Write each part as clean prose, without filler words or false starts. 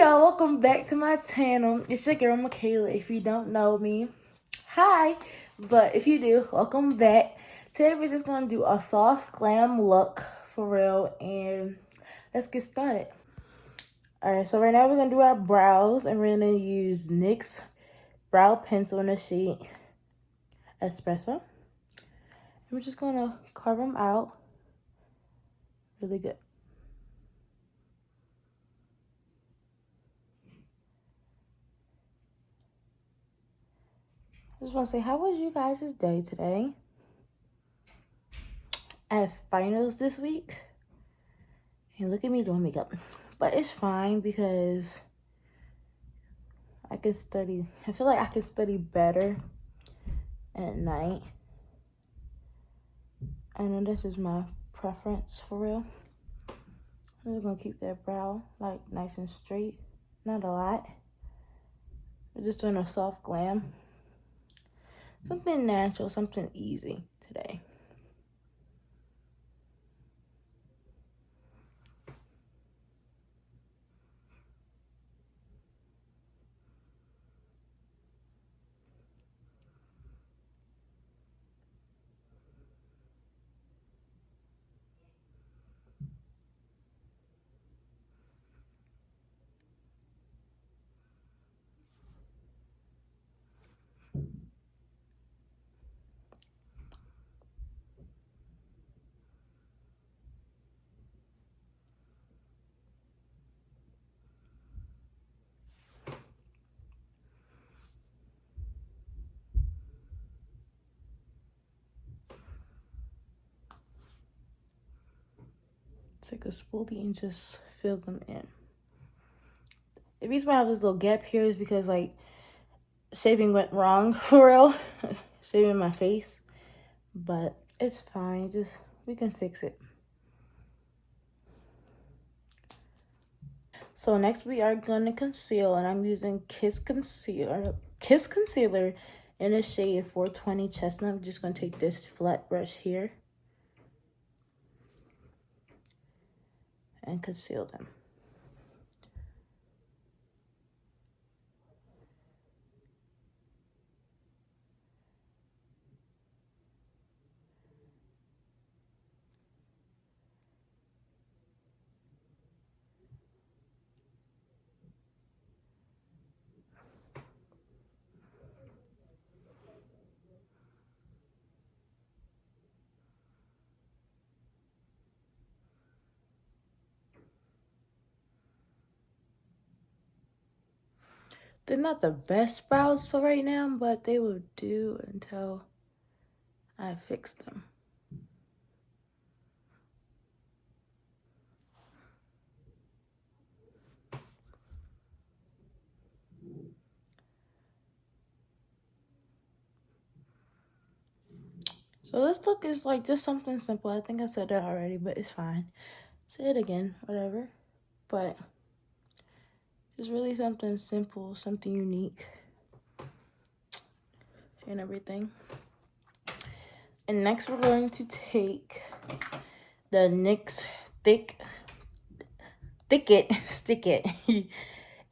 y'all, welcome back to my channel. It's your girl Michaela. If you don't know me, hi, but if you do, welcome back. Today we're just gonna do a soft glam look for real, and let's get started. Alright, so right now we're gonna do our brows, and we're gonna use NYX brow pencil in the shade Espresso. And we're just gonna carve them out really good. I just want to say, how was you guys' day today? I have finals this week. And look at me doing makeup. But it's fine because I can study. I feel like I can study better at night. I know this is my preference for real. I'm just going to keep that brow like nice and straight. Not a lot. We're just doing a soft glam. Something natural, something easy today. Take a spoolie and just fill them in. The reason why I have this little gap here is because like shaving went wrong for real. Shaving my face. But it's fine. Just we can fix it. So next we are gonna conceal, and I'm using Kiss Concealer in the shade 420 Chestnut. I'm just gonna take this flat brush here and conceal them. They're not the best brows for right now, but they will do until I fix them. So this look is like just something simple. I think I said that already, but it's fine. Say it again, whatever. But it's really something simple, something unique and everything. And next we're going to take the NYX Stick It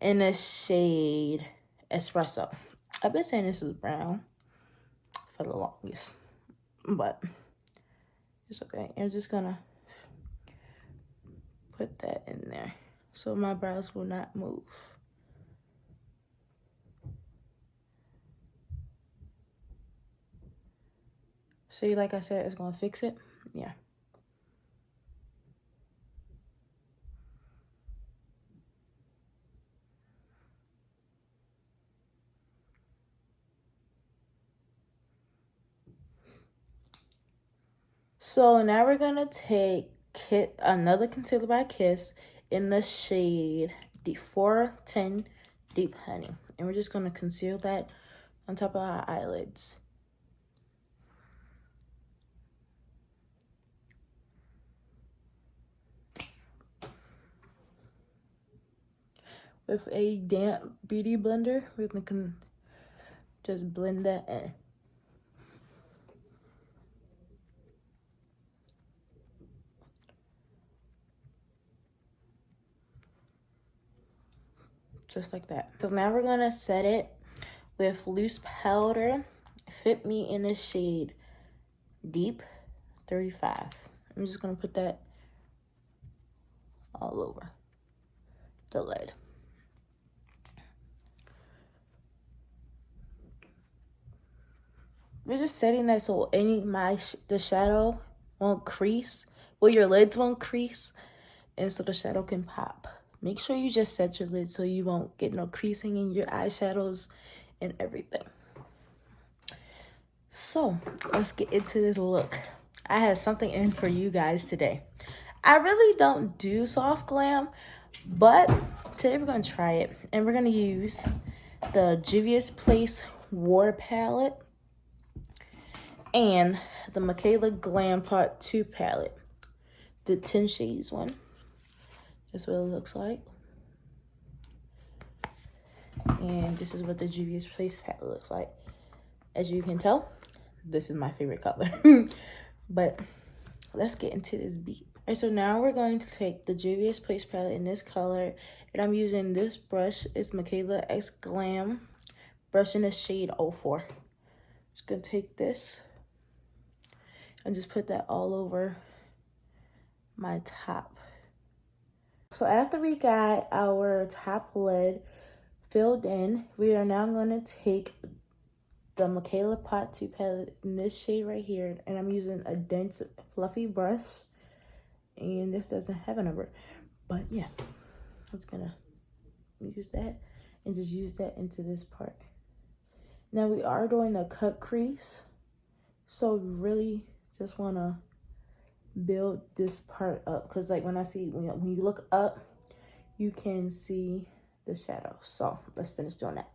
in the shade Espresso. I've been saying this is brown for the longest, but it's okay. I'm just gonna put that in there so my brows will not move. See, like I said, it's gonna fix it. Yeah. So now we're gonna take another concealer by Kiss in the shade the 410 Deep Honey. And we're just gonna conceal that on top of our eyelids. With a damp beauty blender, we're gonna just blend that in. just like that. So now we're gonna set it with loose powder. Fit Me in the shade Deep 35. I'm just gonna put that all over the lid. We're just setting that so the shadow won't crease. Well, your lids won't crease, and so the shadow can pop. Make sure you just set your lid so you won't get no creasing in your eyeshadows and everything. So let's get into this look. I have something in for you guys today. I really don't do soft glam, but today we're gonna try it, and we're gonna use the Juvia's Place War Palette and the Michaela Glam Part 2 palette, the 10 shades one. That's what it looks like. And this is what the Juvia's Place palette looks like. As you can tell, this is my favorite color. But let's get into this beat. Alright, so now we're going to take the Juvia's Place palette in this color, and I'm using this brush. It's Michaela X Glam brush in the shade 04. Just gonna take this and just put that all over my top. So after we got our top lid filled in, we are now going to take the Michaela Part 2 palette in this shade right here, and I'm using a dense fluffy brush, and this doesn't have a number, but yeah, I'm just gonna use that and just use that into this part. Now we are doing a cut crease, so really just want to build this part up, because like when you look up, you can see the shadow. So let's finish doing that.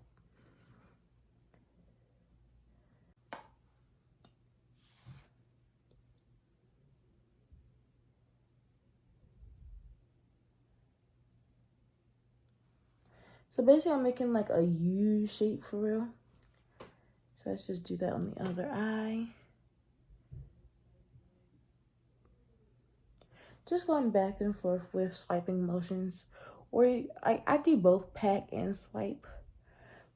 So basically I'm making like a U shape for real. So let's just do that on the other eye. Just going back and forth with swiping motions, or I do both pack and swipe,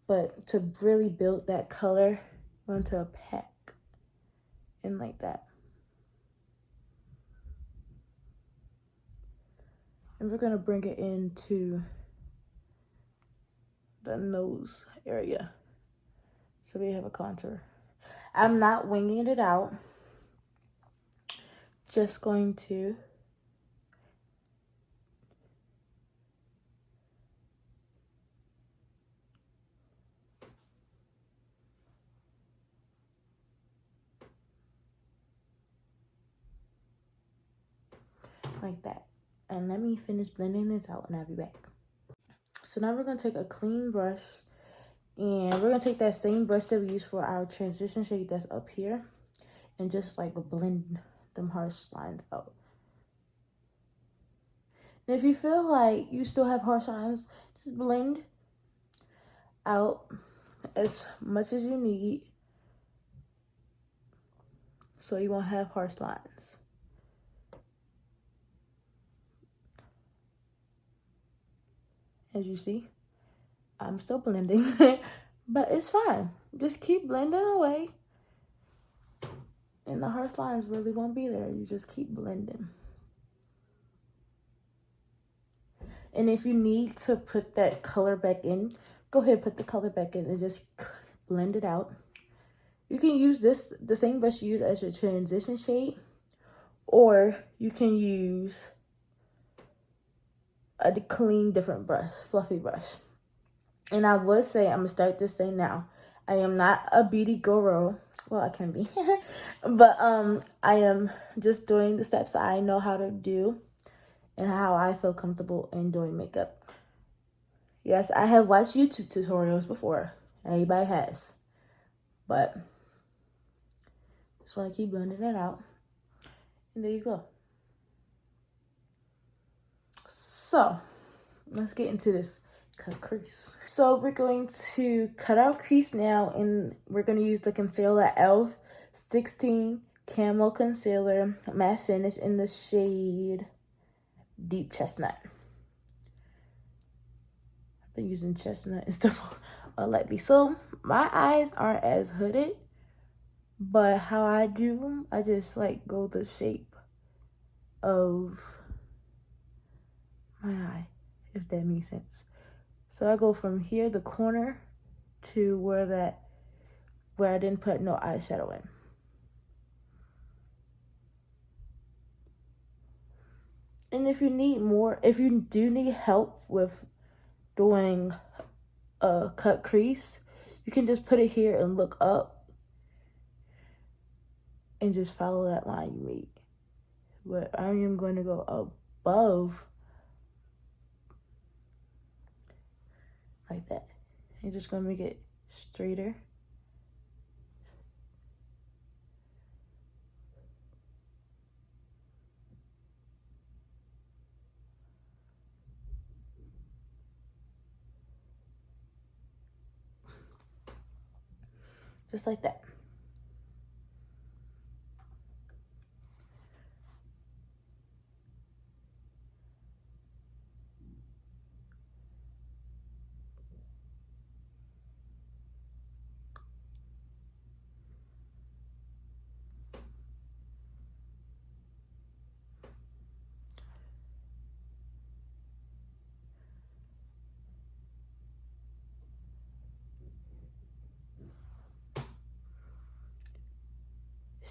but to really build that color, go into a pack and like that. And we're gonna bring it into the nose area so we have a contour. I'm not winging it out, just going to like that. And let me finish blending this out and I'll be back. So now we're gonna take a clean brush, and we're gonna take that same brush that we used for our transition shade that's up here, and just like blend them harsh lines out. And if you feel like you still have harsh lines, just blend out as much as you need so you won't have harsh lines. As you see, I'm still blending, but it's fine. Just keep blending away, and the harsh lines really won't be there. You just keep blending. And if you need to put that color back in, go ahead, put the color back in and just blend it out. You can use the same brush you use as your transition shade, or you can use a clean, different brush, fluffy brush. And I would say, I'm gonna start this thing now. I am not a beauty guru. Well, I can be, but I am just doing the steps I know how to do and how I feel comfortable in doing makeup. Yes, I have watched YouTube tutorials before. Everybody has, but just want to keep blending it out, and there you go. So let's get into this cut crease. So we're going to cut our crease now, and we're going to use the concealer e.l.f. 16 Camo Concealer Matte Finish in the shade Deep Chestnut. been using chestnut and stuff lately. So my eyes aren't as hooded, but how I do them, I just like go the shape of my eye, if that makes sense. So I go from here, the corner, to where I didn't put no eyeshadow in. And if you do need help with doing a cut crease, you can just put it here and look up and just follow that line you made. But I am going to go above like that. I'm just going to make it straighter. Just like that.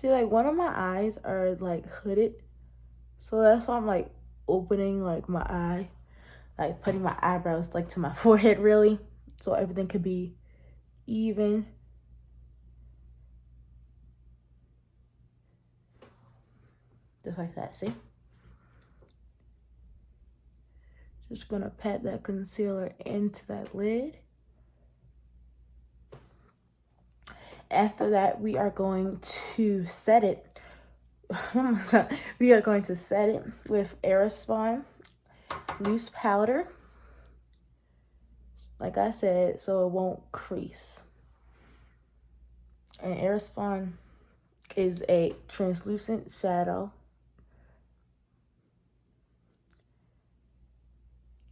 See, like, one of my eyes are like hooded, so that's why I'm like opening like my eye, like putting my eyebrows like to my forehead really, so everything could be even. Just like that, see? Just gonna pat that concealer into that lid. After that, we are going to set it. We are going to set it with Aerospawn loose powder. Like I said, so it won't crease. And Aerospawn is a translucent shadow.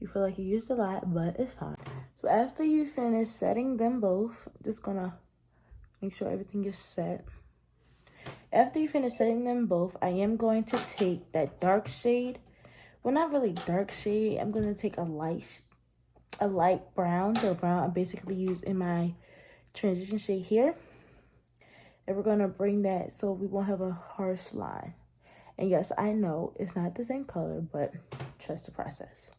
You feel like you used a lot, but it's fine. So after you finish setting them both, just gonna make sure everything is set. After you finish setting them both, I am going to take that dark shade. Well, not really dark shade. I'm going to take a light brown. The brown I basically use in my transition shade here. And we're going to bring that so we won't have a harsh line. And yes, I know it's not the same color, but trust the process.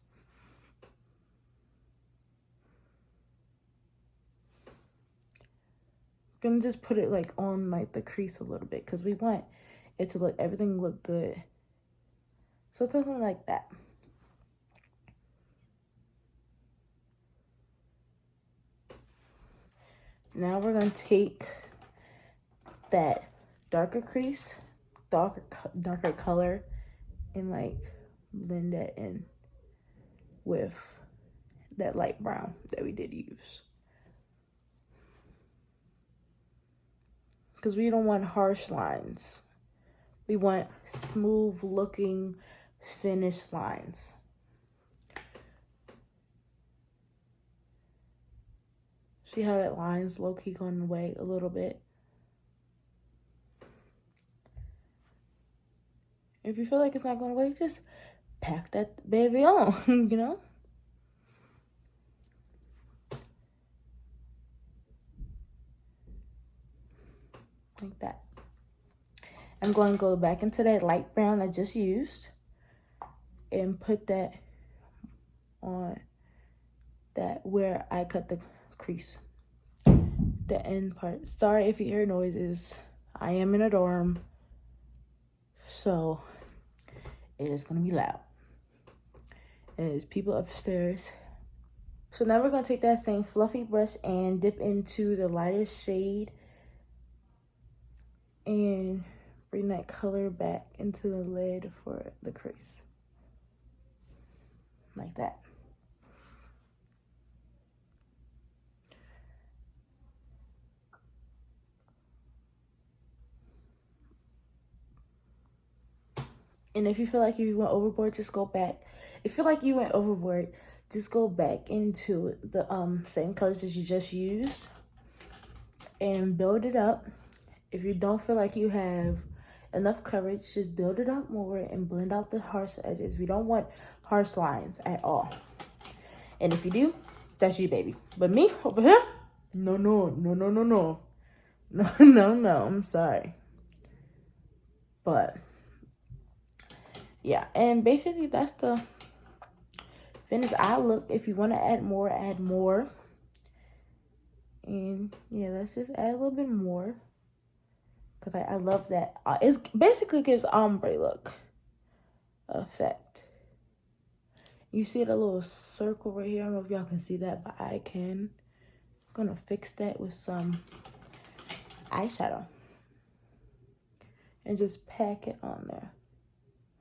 Gonna just put it like on like the crease a little bit because we want it to everything look good. So it's something like that. Now we're gonna take that darker crease, darker color, and like blend that in with that light brown that we did use. Because we don't want harsh lines. We want smooth looking finished lines. See how that line's low-key going away a little bit? If you feel like it's not going away, just pack that baby on, you know? Like that. I'm going to go back into that light brown I just used and put that on that where I cut the crease, the end part. Sorry if you hear noises. I am in a dorm, so it is going to be loud. There's people upstairs. So now we're going to take that same fluffy brush and dip into the lightest shade and bring that color back into the lid for the crease. Like that. And if you feel like you went overboard, just go back. If you feel like you went overboard, just go back into the same colors as you just used and build it up. If you don't feel like you have enough coverage, just build it up more and blend out the harsh edges. We don't want harsh lines at all. And if you do, that's you, baby. But me over here, no. I'm sorry. But yeah, and basically that's the finished eye look. If you want to add more, add more. And yeah, let's just add a little bit more, because I love that. It basically gives ombre look effect. You see the little circle right here? I don't know if y'all can see that, but I can. I'm gonna fix that with some eyeshadow and just pack it on there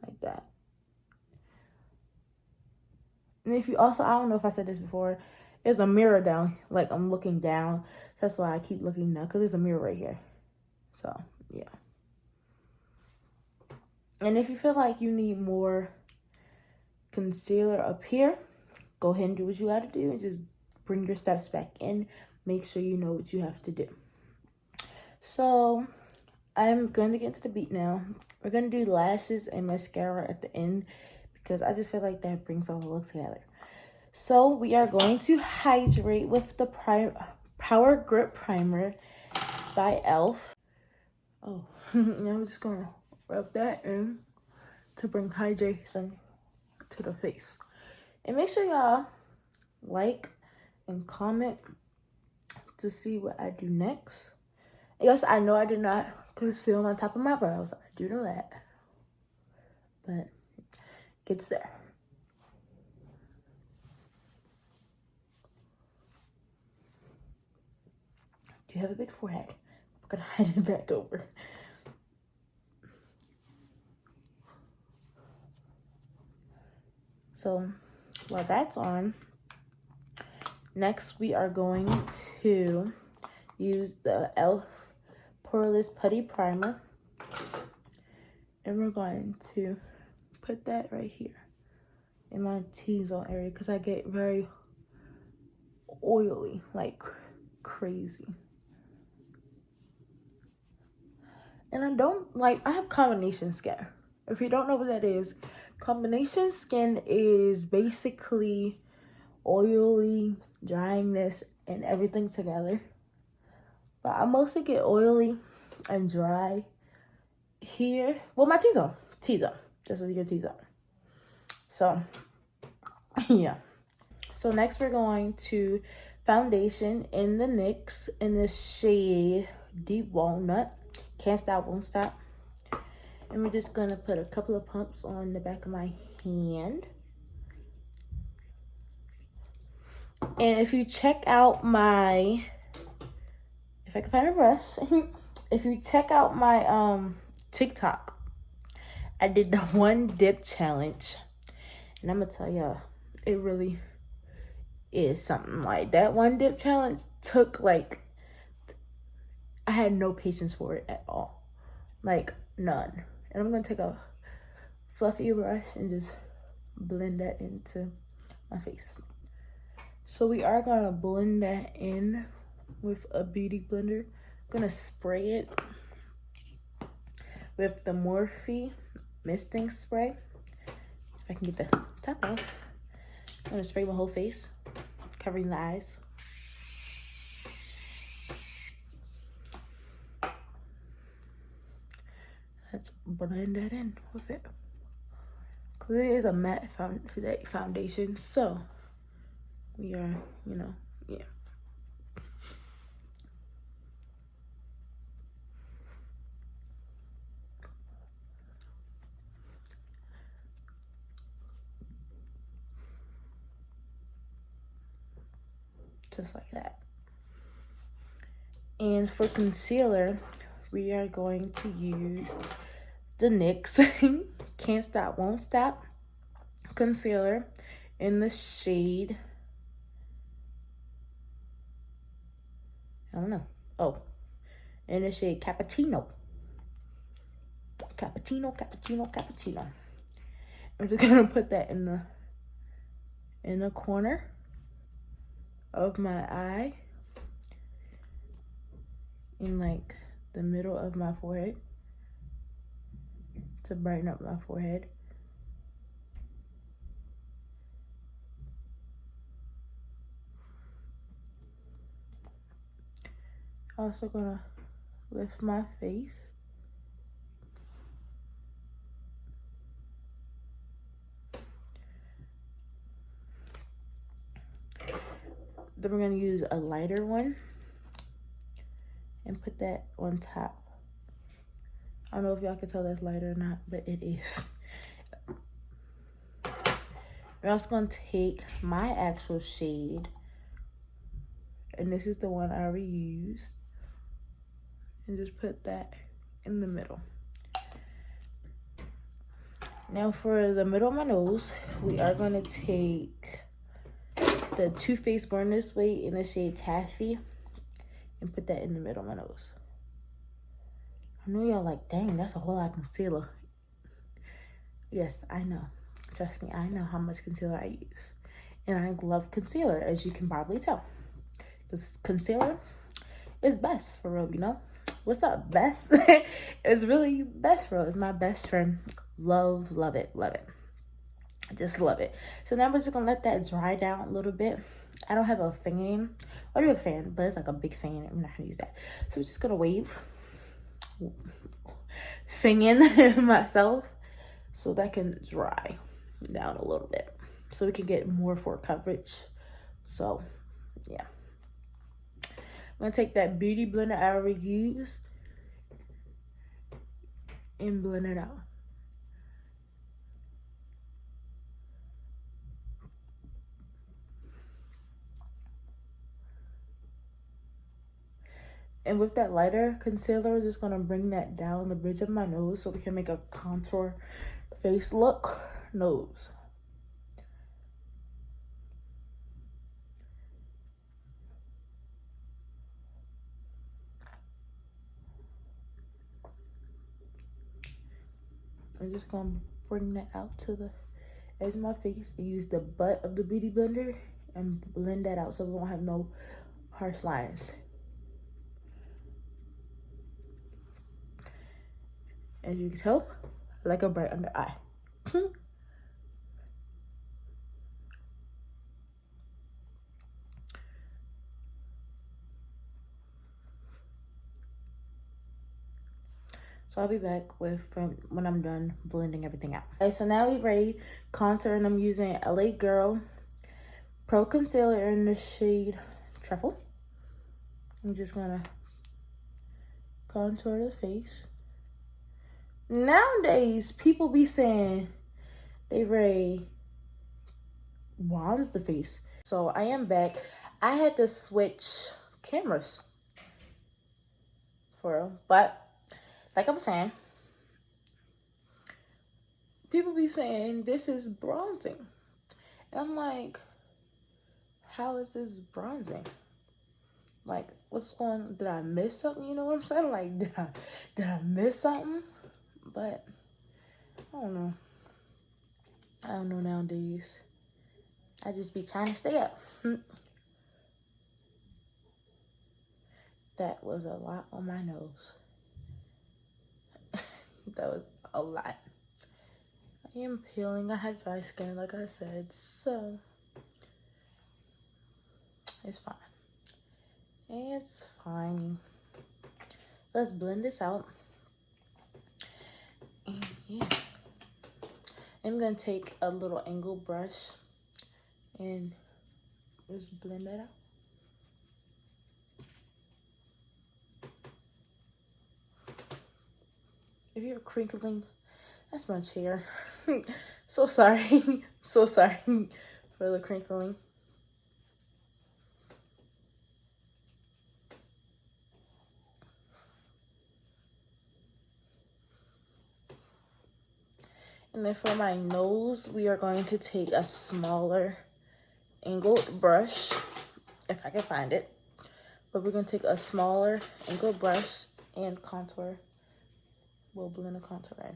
like that. And if you also, I don't know if I said this before, there's a mirror down, like I'm looking down. That's why I keep looking down, because there's a mirror right here. So yeah. And if you feel like you need more concealer up here, go ahead and do what you gotta do and just bring your steps back in. Make sure you know what you have to do. So I'm going to get into the beat now. We're going to do lashes and mascara at the end, because I just feel like that brings all the look together. So we are going to hydrate with the Power Grip Primer by e.l.f. Oh, now I'm just going to rub that in to bring hydration to the face. And make sure y'all like and comment to see what I do next. Yes, I know I did not conceal on top of my brows. I do know that. But gets there. You have a big forehead. I'm gonna hide it back over. So while that's on, next we are going to use the e.l.f. Poreless Putty Primer. And we're going to put that right here in my T-zone area, because I get very oily, like crazy. And I have combination skin. If you don't know what that is, combination skin is basically oily, dryness, and everything together. But I mostly get oily and dry here. Well, my T-zone. This is your T-zone. So, yeah. So next we're going to foundation in the NYX in the shade Deep Walnut. Can't Stop, Won't Stop. And we're just going to put a couple of pumps on the back of my hand. And if you check out my, if I can find a brush, if you check out my TikTok, I did the one dip challenge. And I'm going to tell y'all, it really is something. Like, that one dip challenge took, like, I had no patience for it at all. Like, none. And I'm going to take a fluffy brush and just blend that into my face. So we are going to blend that in with a beauty blender. I'm going to spray it with the Morphe misting spray. If I can get the top off. I'm going to spray my whole face, covering the eyes. Let's blend that in with it. Because it is a matte foundation. So, we are, you know, yeah. Just like that. And for concealer, we are going to use the NYX Can't Stop, Won't Stop concealer in the shade, I don't know. Oh, in the shade Cappuccino. Cappuccino. I'm just gonna put that in in the corner of my eye, in like the middle of my forehead, to brighten up my forehead. Also gonna lift my face. Then we're gonna use a lighter one and put that on top. I don't know if y'all can tell that's lighter or not, but it is. We're also gonna take my actual shade, and this is the one I already used, and just put that in the middle. Now for the middle of my nose, we are gonna take the Too Faced Born This Way in the shade Taffy and put that in the middle of my nose. I know y'all like, dang, that's a whole lot of concealer. Yes, I know. Trust me, I know how much concealer I use. And I love concealer, as you can probably tell. Because concealer is best, for real, you know? What's up, best? It's really best, for real. It's my best friend. Love it, love it. I just love it. So now we're just gonna let that dry down a little bit. I don't have a fan. I do have a fan, but it's like a big fan. I'm not gonna use that. So we're just gonna wave fanging myself so that can dry down a little bit, so we can get more for coverage. So yeah, I'm gonna take that beauty blender I already used and blend it out. And with that lighter concealer, we're just gonna bring that down the bridge of my nose so we can make a contour face look. Nose. I'm just gonna bring that out to the edge of my face and use the butt of the beauty blender and blend that out so we won't have no harsh lines. As you can tell, like a bright under eye. So I'll be back with when I'm done blending everything out. Okay, so now we're ready. Contour, and I'm using LA Girl Pro Concealer in the shade Truffle. I'm just gonna contour the face. Nowadays, people be saying they ready bronze the face. So I am back. I had to switch cameras for real, but like I was saying, people be saying this is bronzing. And I'm like, how is this bronzing? Like, what's going, did I miss something? You know what I'm saying? Like, did I miss something? But I don't know. I don't know nowadays. I just be trying to stay up. That was a lot on my nose. That was a lot. I am peeling. I have dry skin, like I said, so it's fine. It's fine. So let's blend this out. And yeah, I'm gonna take a little angle brush and just blend that out. If you're crinkling, that's my chair. So sorry. So sorry for the crinkling. And then for my nose, we are going to take a smaller angled brush, if I can find it. But we're going to take a smaller angled brush and contour. We'll blend the contour in.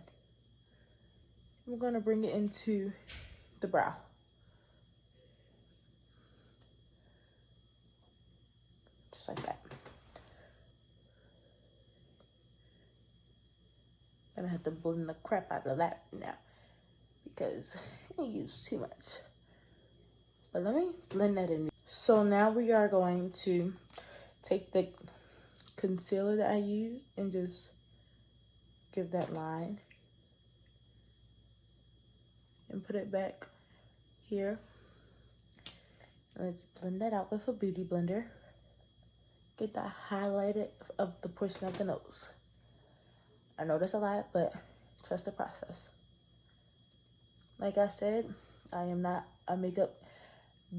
We're going to bring it into the brow. just like that. I'm gonna have to blend the crap out of that now because I use too much. But let me blend that in. So now we are going to take the concealer that I used and just give that line and put it back here. Let's blend that out with a beauty blender. Get that highlighted of the portion of the nose. I know that's a lot, but trust the process. Like I said, I am not a makeup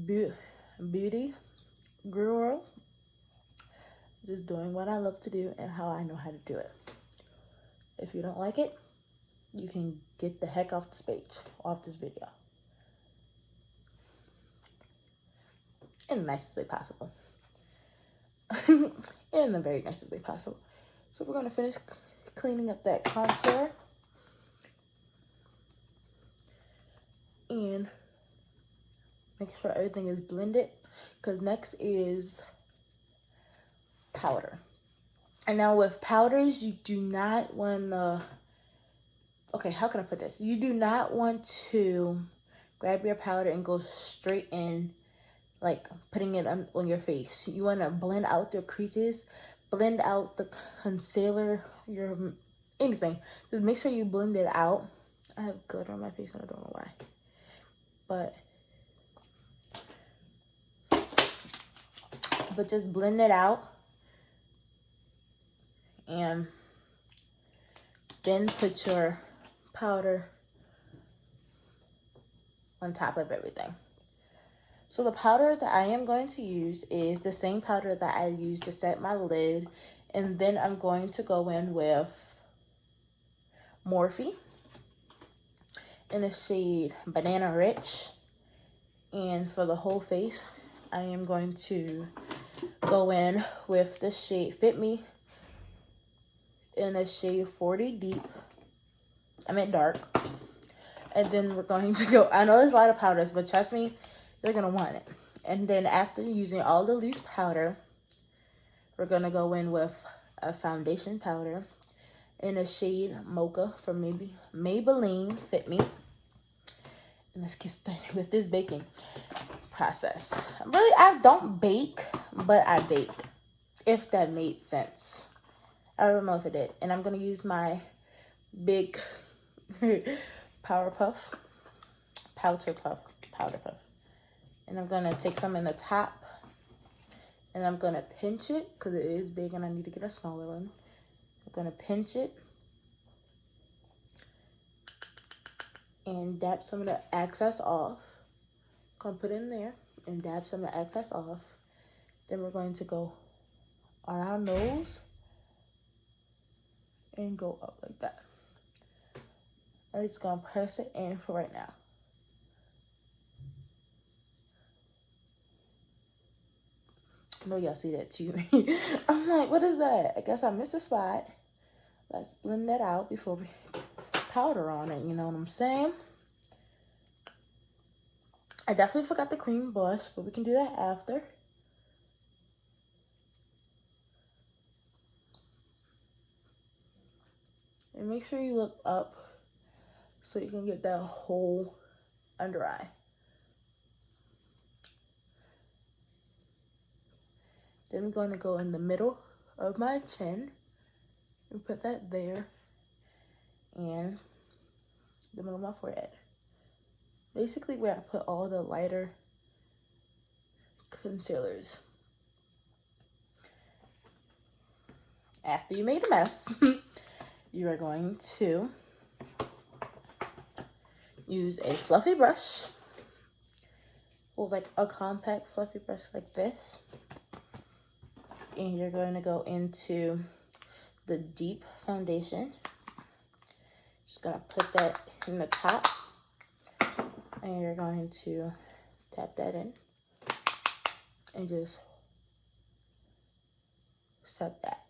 beauty guru. Just doing what I love to do and how I know how to do it. If you don't like it, you can get the heck off this page, off this video. In the nicest way possible. In the very nicest way possible. So we're going to finish cleaning up that contour. And make sure everything is blended. Because next is powder. And now with powders, you do not want to... Okay, how can I put this? You do not want to grab your powder and go straight in, like putting it on your face. You want to blend out the creases, blend out the concealer, anything. Just make sure you blend it out. I have glitter on my face and I don't know why. But just blend it out. And then put your powder on top of everything. So the powder that I am going to use is the same powder that I used to set my lid. And then I'm going to go in with Morphe in the shade Banana Rich. And for the whole face, I am going to go in with the shade Fit Me in a shade 40 Deep. I meant dark. And then we're going to go, I know there's a lot of powders, but trust me, you're going to want it. And then after using all the loose powder, we're going to go in with a foundation powder in a shade Mocha from Maybelline Fit Me. And let's get started with this baking process. Really, I don't bake, but I bake, if that made sense. I don't know if it did. And I'm going to use my big powder puff. And I'm going to take some in the top. And I'm going to pinch it because it is big and I need to get a smaller one. I'm going to pinch it. And dab some of the excess off. Gonna put it in there and dab some of the excess off. Then we're going to go on our nose and go up like that. I'm just gonna press it in for right now. I know y'all see that too. I'm like, what is that? I guess I missed a spot. Let's blend that out before we powder on it, you know what I'm saying? I definitely forgot the cream blush, but we can do that after. And make sure you look up so you can get that whole under eye. Then I'm going to go in the middle of my chin and put that there and the middle of my forehead. Basically where I put all the lighter concealers. After you made a mess, you are going to use a fluffy brush, or like a compact fluffy brush like this. And you're going to go into the deep foundation. Just gonna put that in the top. And you're going to tap that in and just set that.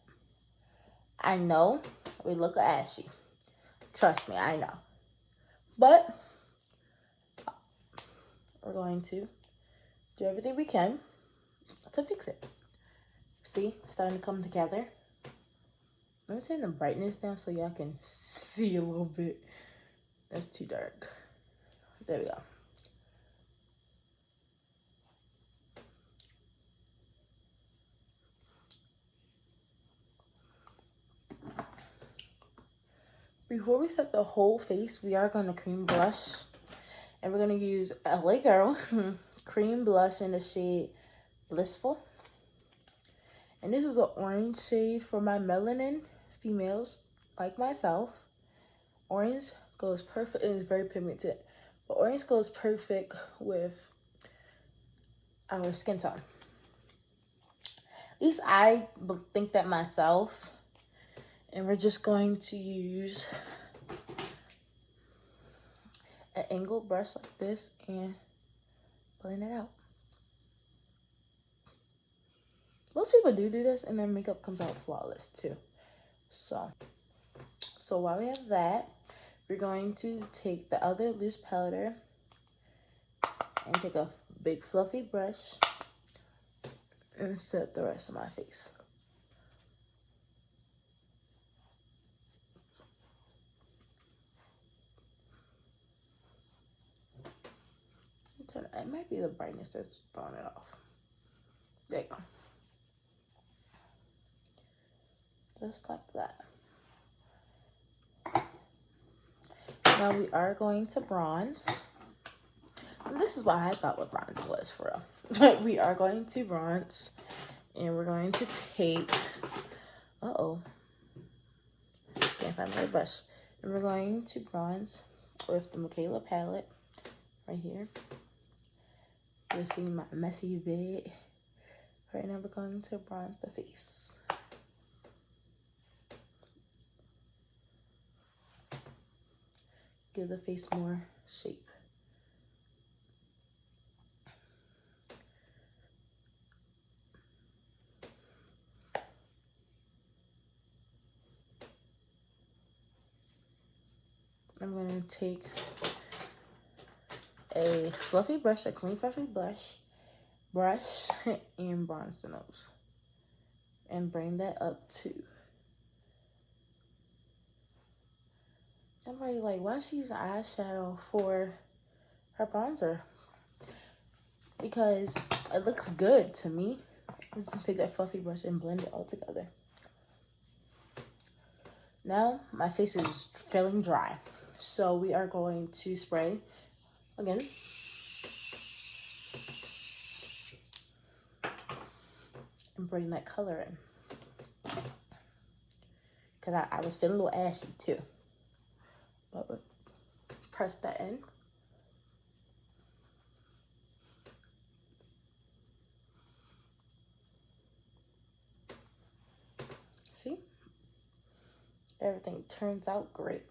I know we look ashy. Trust me, I know. But we're going to do everything we can to fix it. See, starting to come together. Let me turn the brightness down so y'all can see a little bit. That's too dark. There we go. Before we set the whole face, we are going to cream blush. And we're going to use LA Girl cream blush in the shade Blissful. And this is an orange shade for my melanin females like myself. Orange goes perfect. It is very pigmented. But orange goes perfect with our skin tone. At least I think that myself. And we're just going to use an angled brush like this and blend it out. Most people do this and their makeup comes out flawless too. So while we have that, we're going to take the other loose powder and take a big fluffy brush and set the rest of my face. It might be the brightness that's throwing it off. There you go. Just like that. Now we are going to bronze. And this is what I thought what bronzing was for real. We are going to bronze. And we're going to take... Uh-oh. Can't find my brush. And we're going to bronze with the Michaela palette. Right here. You'll see my messy bit. Right now we're going to bronze the face. Give the face more shape. I'm gonna take a fluffy brush, a clean fluffy brush, and bronze the nose. And bring that up too. Somebody like, why is she using eyeshadow for her bronzer? Because it looks good to me. I'm just gonna take that fluffy brush and blend it all together. Now my face is feeling dry. So we are going to spray again. And bring that color in. Because I was feeling a little ashy too. But we'll press that in. See? Everything turns out great.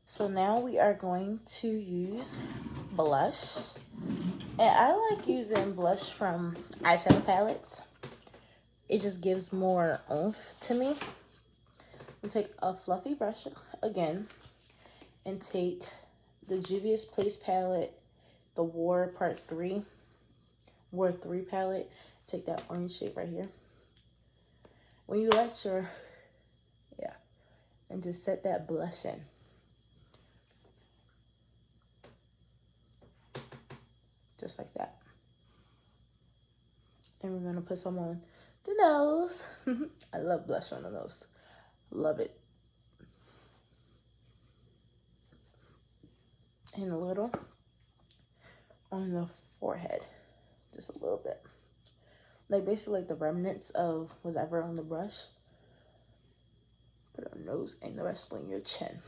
So now we are going to use blush. And I like using blush from eyeshadow palettes. It just gives more oomph to me. And take a fluffy brush again and take the Juvia's Place palette, the War 3 palette. Take that orange shade right here. When you let your, and just set that blush in. Just like that. And we're gonna put some on the nose. I love blush on the nose. Love it. And a little on the forehead. Just a little bit. Like basically like the remnants of whatever on the brush. Put it on the nose and the rest on your chin.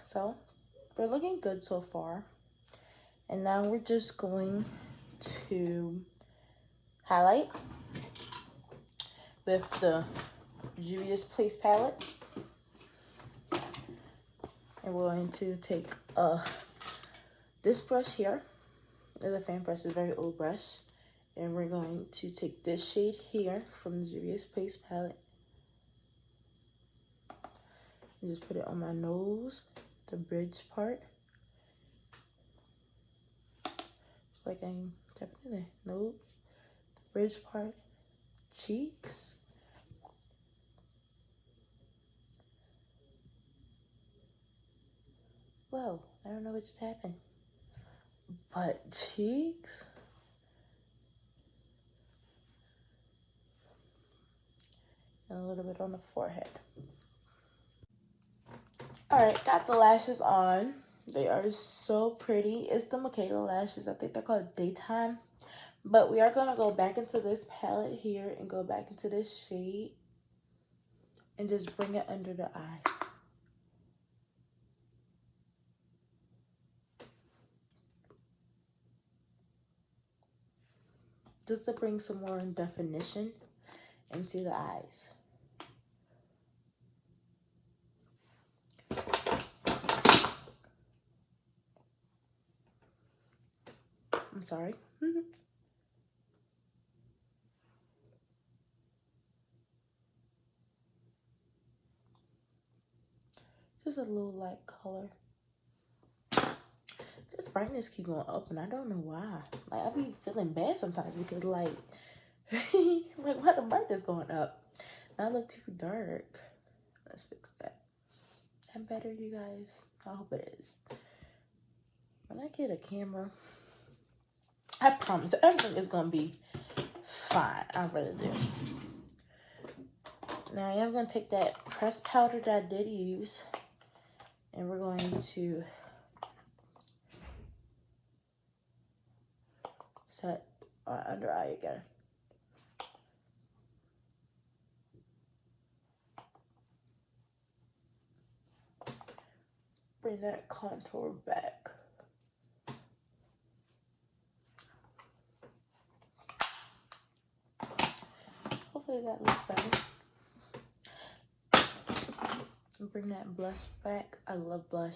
So we're looking good so far. And now we're just going to highlight with the Juvia's Place palette. And we're going to take this brush here. It's a fan brush, it's a very old brush. And we're going to take this shade here from the Juvia's Place palette. And just put it on my nose, the bridge part. It's like I'm tapping in there. Nose, the bridge part, cheeks. Whoa, I don't know what just happened. But cheeks. And a little bit on the forehead. Alright, got the lashes on. They are so pretty. It's the Michaela lashes. I think they're called Daytime. But we are going to go back into this palette here and go back into this shade. And just bring it under the eye. Just to bring some more definition into the eyes. I'm sorry. Just a little light color. This brightness keep going up and I don't know why. Like I be feeling bad sometimes because like like why the brightness going up? That look too dark. Let's fix that. That better, you guys? I hope it is. When I get a camera, I promise everything is gonna be fine. I really do. Now I am gonna take that pressed powder that I did use and we're going to set our under eye again. Bring that contour back. Hopefully that looks better. And bring that blush back. I love blush.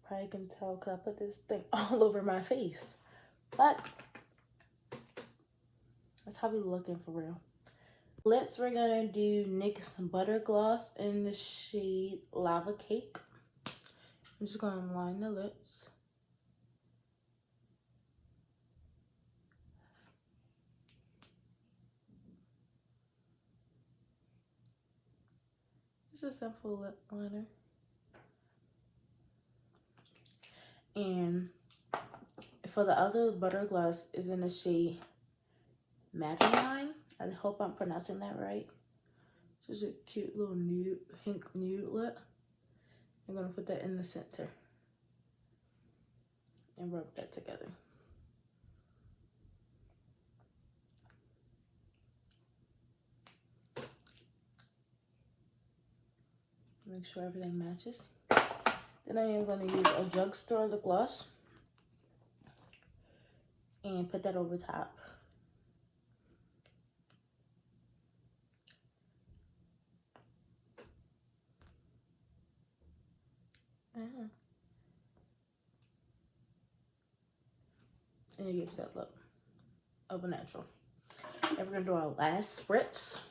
Probably can tell because I put this thing all over my face. But that's how we looking for real. Lips, we're gonna do NYX Butter Gloss in the shade Lava Cake. I'm just gonna line the lips. Just a simple lip liner. And for the other butter gloss is in the shade Madeline. I hope I'm pronouncing that right. Just a cute little nude, pink nude lip. I'm gonna put that in the center and rub that together. Make sure everything matches. Then I am gonna use a drugstore lip gloss and put that over top. And it gives that look of a natural. And we're gonna do our last spritz.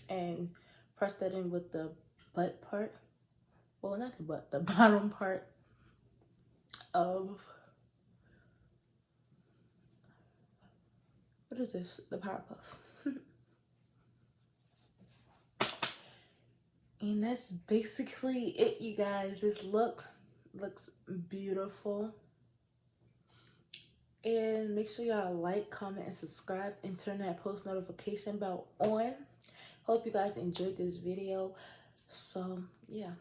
And press that in with the butt part. Well, not the butt, the bottom part of, what is this? The Powerpuff. And that's basically it, you guys. This look looks beautiful. And make sure y'all like, comment, and subscribe, and turn that post notification bell on. Hope you guys enjoyed this video. So, yeah.